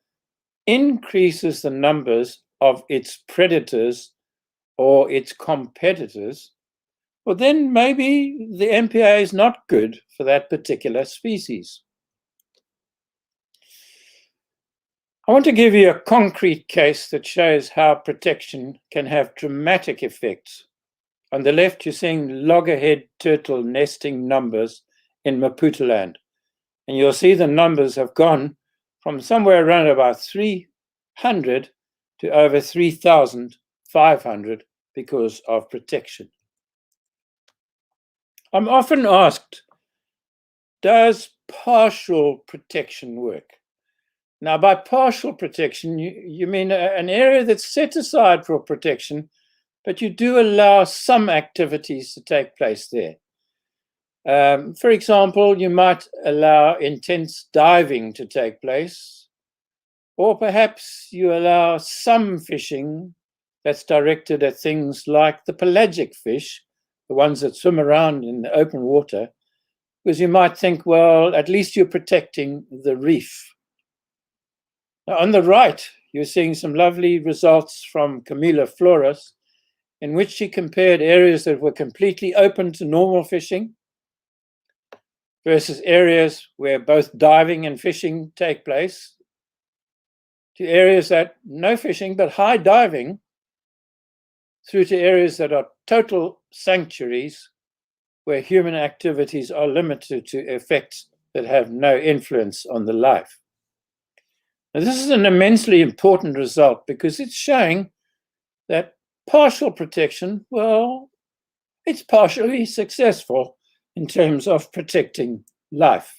increases the numbers of its predators or its competitors, well, then maybe the MPA is not good for that particular species. I want to give you a concrete case that shows how protection can have dramatic effects. On the left, you're seeing loggerhead turtle nesting numbers in Maputoland. And you'll see the numbers have gone from somewhere around about 300 to over 3,500 because of protection. I'm often asked, does partial protection work? Now, by partial protection, you mean an area that's set aside for protection, but you do allow some activities to take place there. For example, you might allow intense diving to take place, or perhaps you allow some fishing that's directed at things like the pelagic fish, the ones that swim around in the open water, because you might think, well, at least you're protecting the reef. Now, on the right, you're seeing some lovely results from Camila Flores, in which she compared areas that were completely open to normal fishing versus areas where both diving and fishing take place, to areas that no fishing but high diving, through to areas that are total sanctuaries where human activities are limited to effects that have no influence on the life. Now, this is an immensely important result because it's showing that partial protection, well, it's partially successful in terms of protecting life.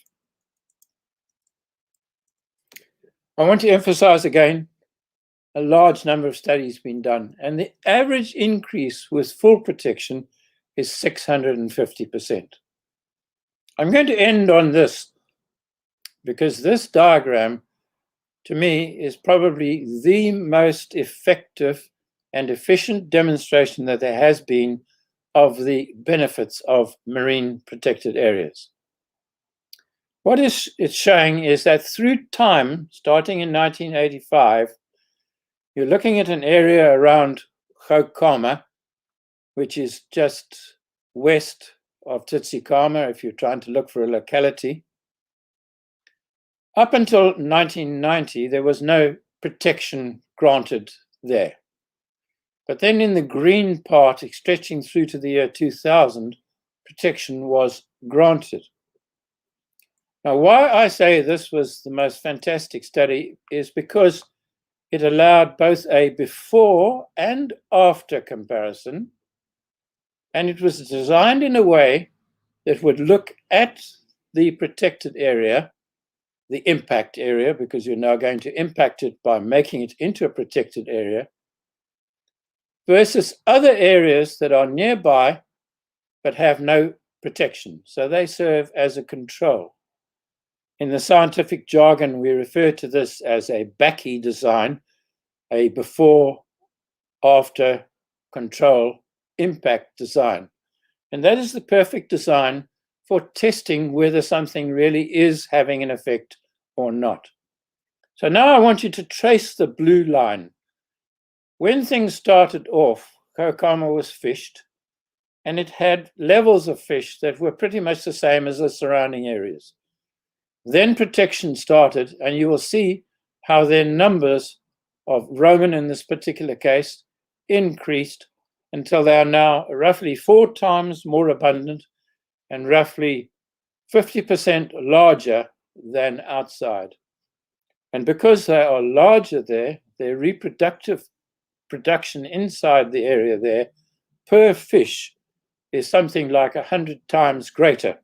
I want to emphasize again, a large number of studies been done, and the average increase with full protection is 650%. I'm going to end on this because this diagram, to me, is probably the most effective and efficient demonstration that there has been of the benefits of marine protected areas. What it's showing is that through time, starting in 1985, you're looking at an area around Gokama, which is just west of Tsitsikamma if you're trying to look for a locality. Up until 1990, there was no protection granted there. But then in the green part, stretching through to the year 2000, protection was granted. Now, why I say this was the most fantastic study is because it allowed both a before and after comparison, and it was designed in a way that would look at the protected area, the impact area, because you're now going to impact it by making it into a protected area, versus other areas that are nearby but have no protection. So they serve as a control. In the scientific jargon, we refer to this as a Baki design, a before, after, control, impact design. And that is the perfect design for testing whether something really is having an effect or not. So now I want you to trace the blue line. When things started off, Kokama was fished, and it had levels of fish that were pretty much the same as the surrounding areas. Then protection started, and you will see how their numbers of Roman in this particular case increased until they are now roughly 4 times more abundant and roughly 50% larger than outside. And because they are larger there, their reproductive production inside the area there per fish is something like 100 times greater,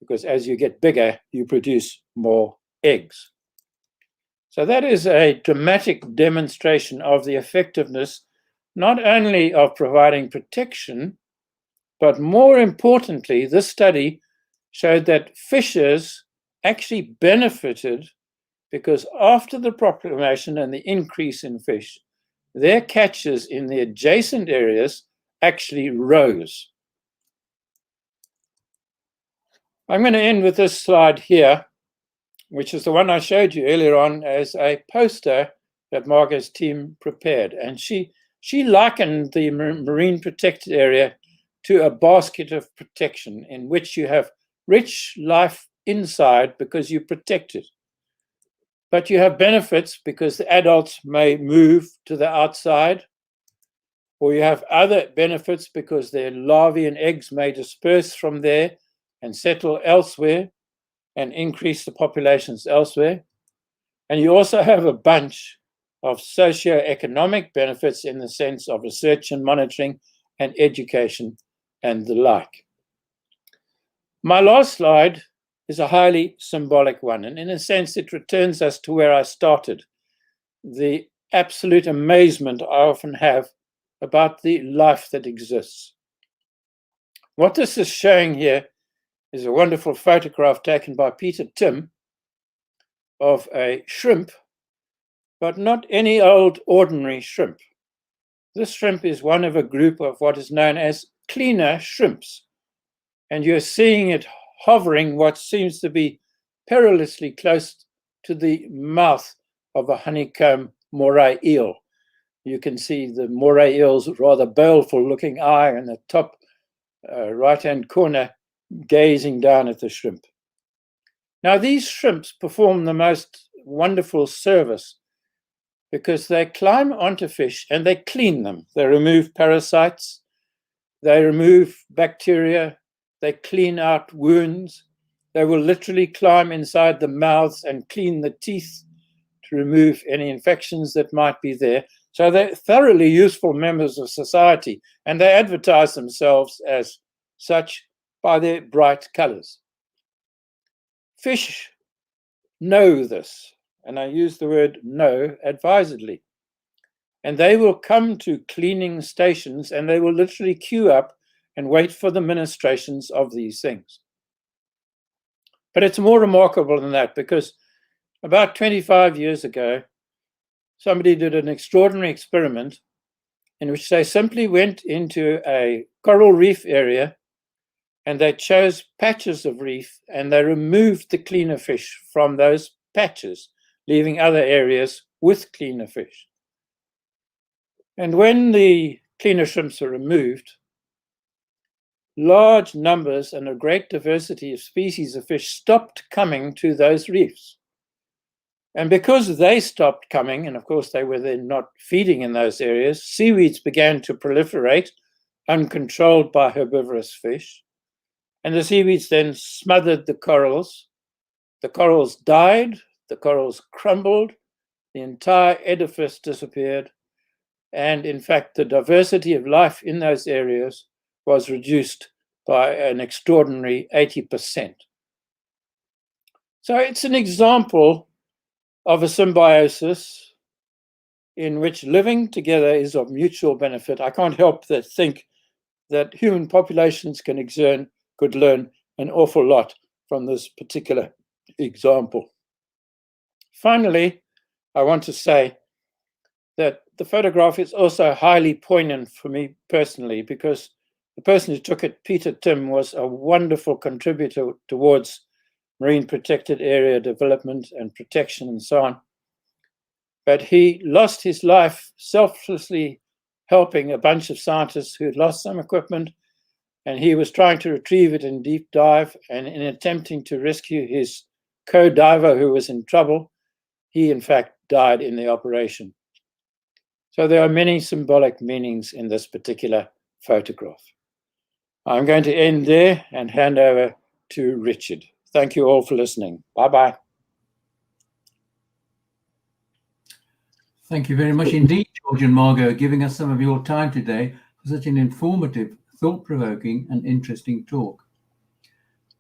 because as you get bigger, you produce more eggs. So that is a dramatic demonstration of the effectiveness, not only of providing protection, but more importantly, this study showed that fishers actually benefited because after the proclamation and the increase in fish, their catches in the adjacent areas actually rose. I'm going to end with this slide here, which is the one I showed you earlier on as a poster that Margo's team prepared. And she likened the marine protected area to a basket of protection in which you have rich life inside because you protect it. But you have benefits because the adults may move to the outside, or you have other benefits because their larvae and eggs may disperse from there and settle elsewhere and increase the populations elsewhere. And you also have a bunch of socio-economic benefits in the sense of research and monitoring and education and the like. My last slide is a highly symbolic one, and in a sense it returns us to where I started, the absolute amazement I often have about the life that exists. What this is showing here is a wonderful photograph taken by Peter Tim of a shrimp, but not any old ordinary shrimp. This shrimp is one of a group of what is known as cleaner shrimps, and you're seeing it hovering what seems to be perilously close to the mouth of a honeycomb moray eel. You can see the moray eel's rather baleful looking eye in the top right-hand corner gazing down at the shrimp. Now these shrimps perform the most wonderful service because they climb onto fish and they clean them. They remove parasites, they remove bacteria, they clean out wounds. They will literally climb inside the mouths and clean the teeth to remove any infections that might be there. So they're thoroughly useful members of society, and they advertise themselves as such by their bright colors. Fish know this, and I use the word know advisedly. And they will come to cleaning stations and they will literally queue up and wait for the ministrations of these things. But it's more remarkable than that, because about 25 years ago, somebody did an extraordinary experiment in which they simply went into a coral reef area and they chose patches of reef and they removed the cleaner fish from those patches, leaving other areas with cleaner fish. And when the cleaner shrimps were removed, large numbers and a great diversity of species of fish stopped coming to those reefs. And because they stopped coming, and of course they were then not feeding in those areas, seaweeds began to proliferate, uncontrolled by herbivorous fish. And the seaweeds then smothered the corals. The corals died, the corals crumbled, the entire edifice disappeared. And in fact, the diversity of life in those areas was reduced by an extraordinary 80%. So it's an example of a symbiosis in which living together is of mutual benefit. I can't help but think that human populations could learn an awful lot from this particular example. Finally, I want to say that the photograph is also highly poignant for me personally, because the person who took it, Peter Tim, was a wonderful contributor towards marine protected area development and protection and so on. But he lost his life selflessly helping a bunch of scientists who had lost some equipment, and he was trying to retrieve it in deep dive, and in attempting to rescue his co-diver who was in trouble, he in fact died in the operation. So there are many symbolic meanings in this particular photograph. I'm going to end there and hand over to Richard. Thank you all for listening. Bye-bye. Thank you very much indeed, George and Margo, giving us some of your time today for such an informative, thought-provoking and interesting talk.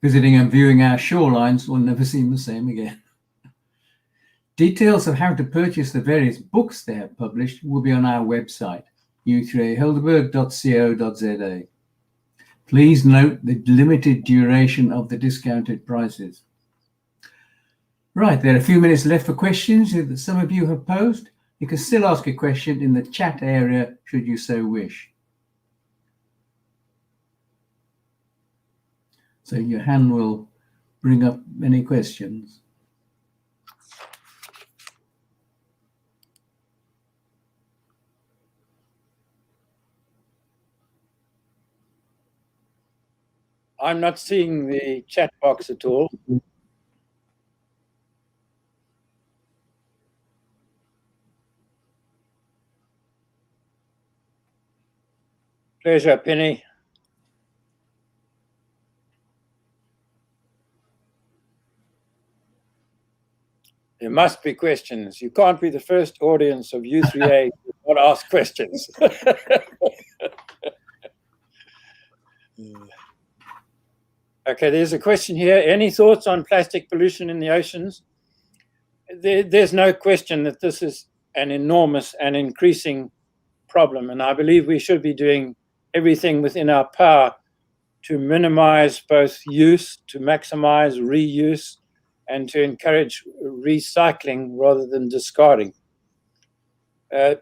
Visiting and viewing our shorelines will never seem the same again. Details of how to purchase the various books they have published will be on our website, u3ahelderberg.co.za. Please note the limited duration of the discounted prices. Right, there are a few minutes left for questions that some of you have posed. You can still ask a question in the chat area should you so wish. So your hand will bring up any questions. I'm not seeing the chat box at all. Pleasure, Penny. There must be questions. You can't be the first audience of U3A to not ask questions. Okay, there's a question here. Any thoughts on plastic pollution in the oceans? There's no question that this is an enormous and increasing problem, and I believe we should be doing everything within our power to minimize both use, to maximize reuse, and to encourage recycling rather than discarding.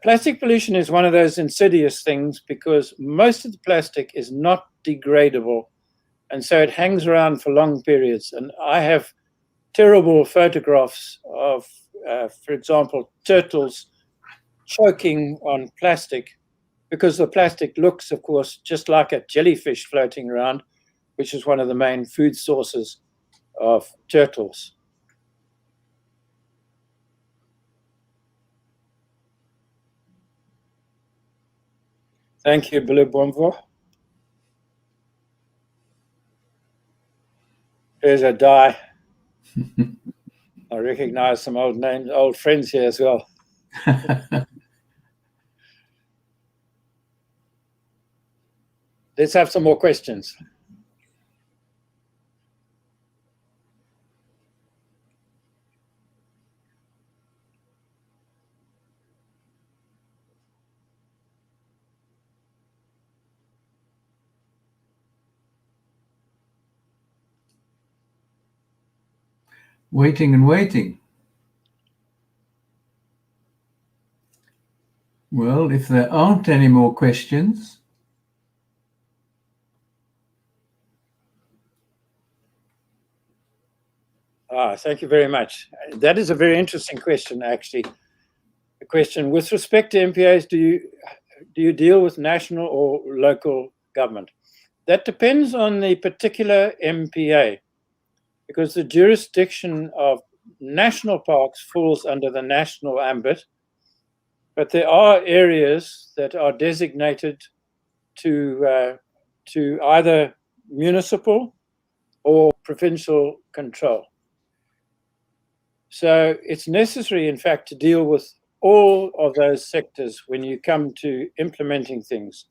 Plastic pollution is one of those insidious things because most of the plastic is not degradable, and so it hangs around for long periods. And I have terrible photographs of, for example, turtles choking on plastic because the plastic looks, of course, just like a jellyfish floating around, which is one of the main food sources of turtles. Thank you, Billy Bomvo. Here's a die. I recognize some old names, old friends here as well. Let's have some more questions. Waiting and waiting. Well, if there aren't any more questions, thank you very much. That is a very interesting question, actually. The question, with respect to MPAs, do you deal with national or local government? That depends on the particular MPA, because the jurisdiction of national parks falls under the national ambit, but there are areas that are designated to either municipal or provincial control. So it's necessary, in fact, to deal with all of those sectors when you come to implementing things.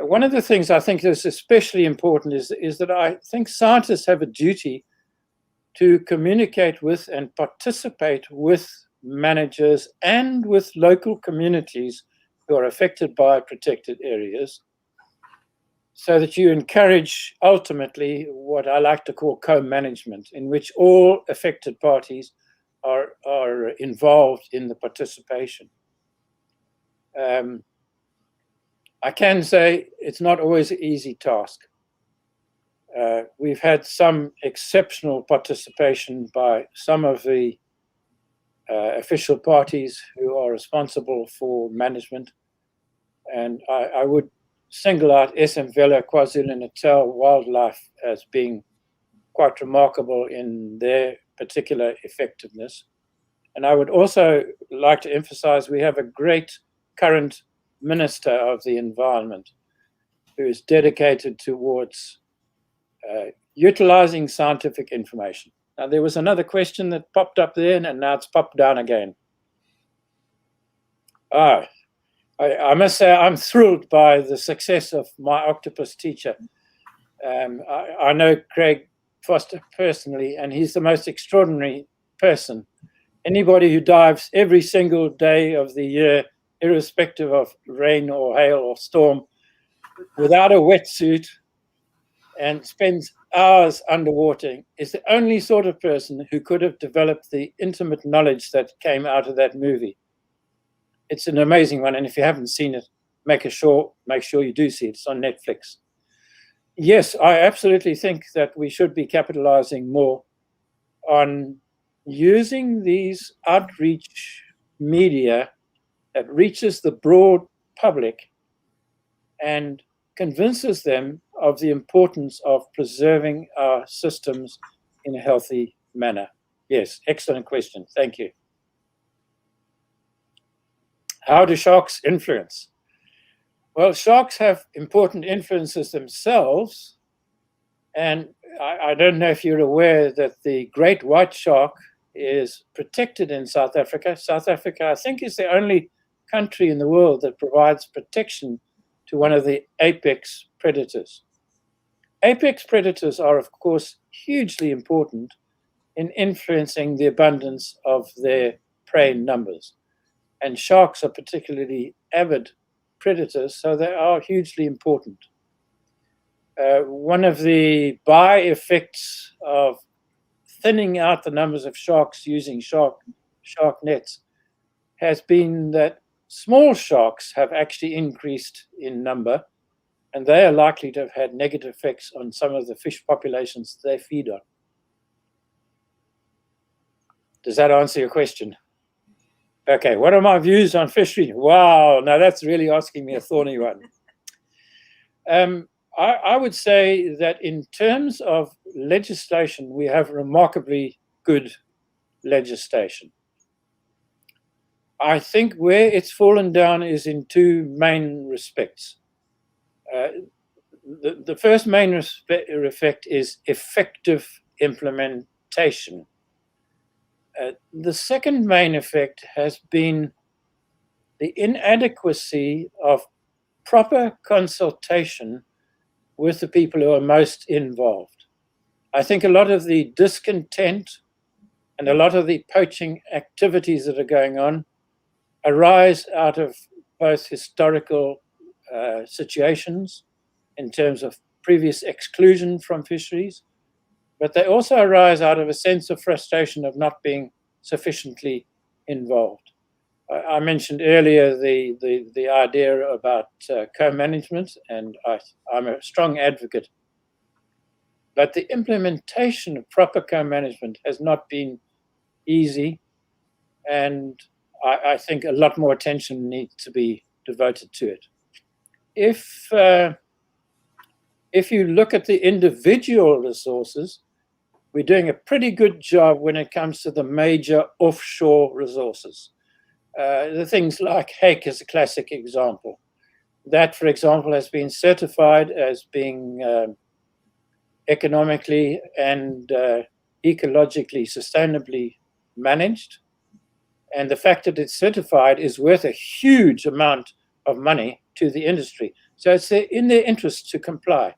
One of the things I think is especially important is that I think scientists have a duty to communicate with and participate with managers and with local communities who are affected by protected areas, so that you encourage ultimately what I like to call co-management, in which all affected parties are involved in the participation. I can say it's not always an easy task. We've had some exceptional participation by some of the official parties who are responsible for management. And I would single out SM Vela KwaZulu-Natal Wildlife as being quite remarkable in their particular effectiveness. And I would also like to emphasize we have a great current Minister of the Environment who is dedicated towards utilizing scientific information. Now, there was another question that popped up there, and now it's popped down again. I must say I'm thrilled by the success of my octopus teacher. I know Craig Foster personally, and he's the most extraordinary person. Anybody who dives every single day of the year, irrespective of rain or hail or storm, without a wetsuit and spends hours underwater, is the only sort of person who could have developed the intimate knowledge that came out of that movie. It's an amazing one, and if you haven't seen it, make sure you do see it. It's on Netflix. Yes, I absolutely think that we should be capitalizing more on using these outreach media that reaches the broad public and convinces them of the importance of preserving our systems in a healthy manner. Yes, excellent question. Thank you. How do sharks influence? Well, sharks have important influences themselves. And I don't know if you're aware that the great white shark is protected in South Africa. South Africa, I think, is the only country in the world that provides protection to one of the apex predators. Apex predators are, of course, hugely important in influencing the abundance of their prey numbers. And sharks are particularly avid predators, so they are hugely important. One of the by-effects of thinning out the numbers of sharks using shark nets has been that small sharks have actually increased in number, and they are likely to have had negative effects on some of the fish populations they feed on. Does that answer your question? Okay, what are my views on fishery? Wow, now that's really asking me a thorny one. I would say that in terms of legislation, we have remarkably good legislation. I think where it's fallen down is in two main respects. The first main effect is effective implementation. The second main effect has been the inadequacy of proper consultation with the people who are most involved. I think a lot of the discontent and a lot of the poaching activities that are going on arise out of both historical situations in terms of previous exclusion from fisheries, but they also arise out of a sense of frustration of not being sufficiently involved. I mentioned earlier the idea about co-management, and I'm a strong advocate. But the implementation of proper co-management has not been easy, and I think a lot more attention needs to be devoted to it. If you look at the individual resources, we're doing a pretty good job when it comes to the major offshore resources. The things like hake is a classic example. That, for example, has been certified as being economically and ecologically sustainably managed. And the fact that it's certified is worth a huge amount of money to the industry. So it's in their interest to comply.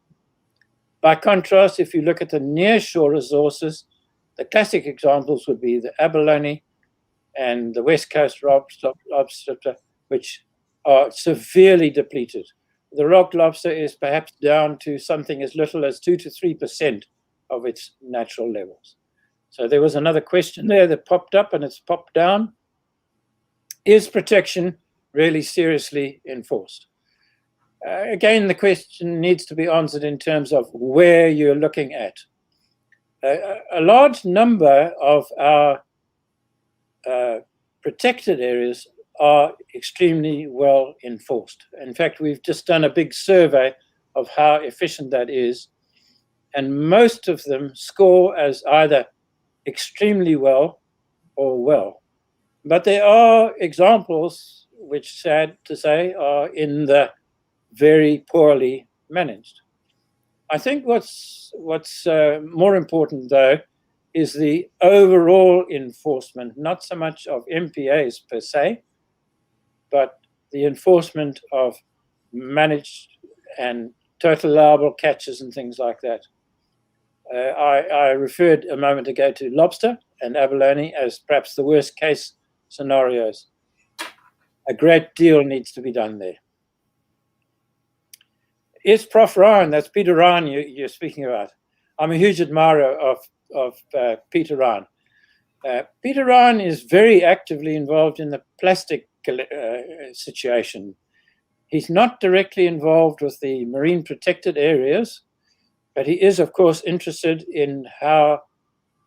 By contrast, if you look at the nearshore resources, the classic examples would be the abalone and the West Coast lobster, which are severely depleted. The rock lobster is perhaps down to something as little as 2 to 3% of its natural levels. So there was another question there that popped up and it's popped down. Is protection really seriously enforced? Again, the question needs to be answered in terms of where you're looking at. A large number of our protected areas are extremely well enforced. In fact, we've just done a big survey of how efficient that is, and most of them score as either extremely well or well. But there are examples which, sad to say, are in the very poorly managed. I think what's more important, though, is the overall enforcement, not so much of MPAs per se, but the enforcement of managed and total allowable catches and things like that. I referred a moment ago to lobster and abalone as perhaps the worst case scenarios. A great deal needs to be done there. Is Prof. Ryan, that's Peter Ryan you're speaking about. I'm a huge admirer of Peter Ryan. Peter Ryan is very actively involved in the plastic situation. He's not directly involved with the marine protected areas, but he is, of course, interested in how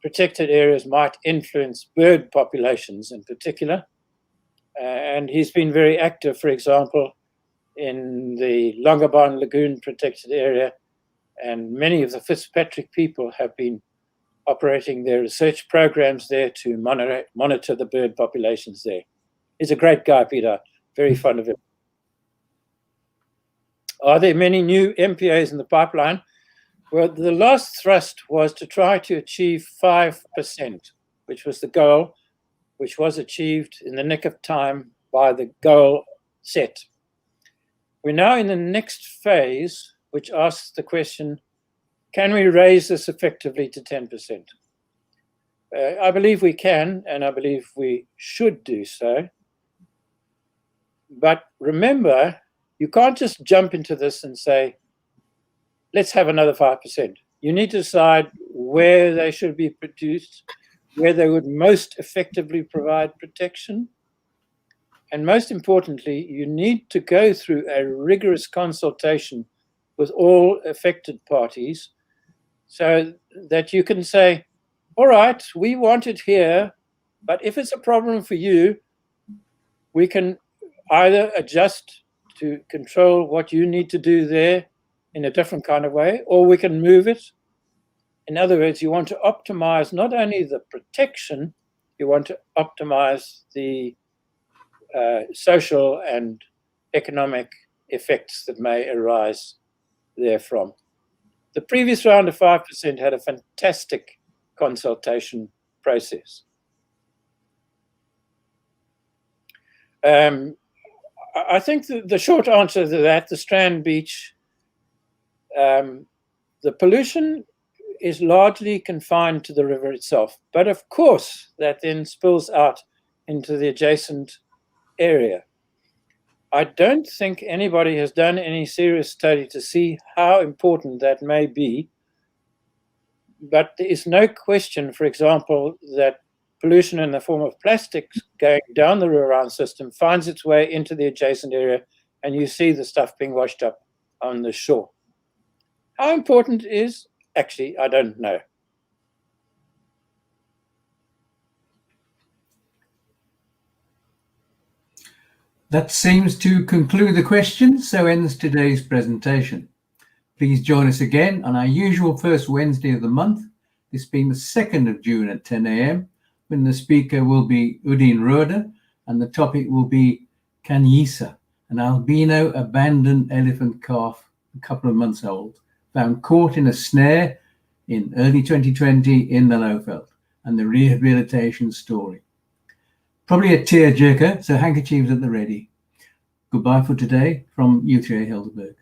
protected areas might influence bird populations in particular. And he's been very active, for example, in the Longabon Lagoon protected area, and many of the Fitzpatrick people have been operating their research programs there to monitor the bird populations there. He's a great guy, Peter, very fond of him. Are there many new MPAs in the pipeline? Well, the last thrust was to try to achieve 5%, which was the goal, which was achieved in the nick of time by the goal set. We're now in the next phase, which asks the question, can we raise this effectively to 10%? I believe we can, and I believe we should do so. But remember, you can't just jump into this and say, let's have another 5%. You need to decide where they should be produced, where they would most effectively provide protection. And most importantly, you need to go through a rigorous consultation with all affected parties so that you can say, all right, we want it here, but if it's a problem for you, we can either adjust to control what you need to do there in a different kind of way, or we can move it. In other words, you want to optimize not only the protection, you want to optimize the social and economic effects that may arise therefrom. The previous round of 5% had a fantastic consultation process. I think the short answer to that, the Strand Beach, the pollution is largely confined to the river itself. But of course, that then spills out into the adjacent area. I don't think anybody has done any serious study to see how important that may be. But there is no question, for example, that pollution in the form of plastics going down the Riverine system finds its way into the adjacent area, and you see the stuff being washed up on the shore. How important it is? Actually, I don't know. That seems to conclude the questions, so ends today's presentation. Please join us again on our usual first Wednesday of the month this being the 2nd of June at 10 a.m, when the speaker will be Udin Roda, and the topic will be Kanyisa, an albino abandoned elephant calf, a couple of months old, found caught in a snare in early 2020 in the Lowveld, and the rehabilitation story. Probably a tearjerker, so handkerchiefs at the ready. Goodbye for today from U3A Helderberg.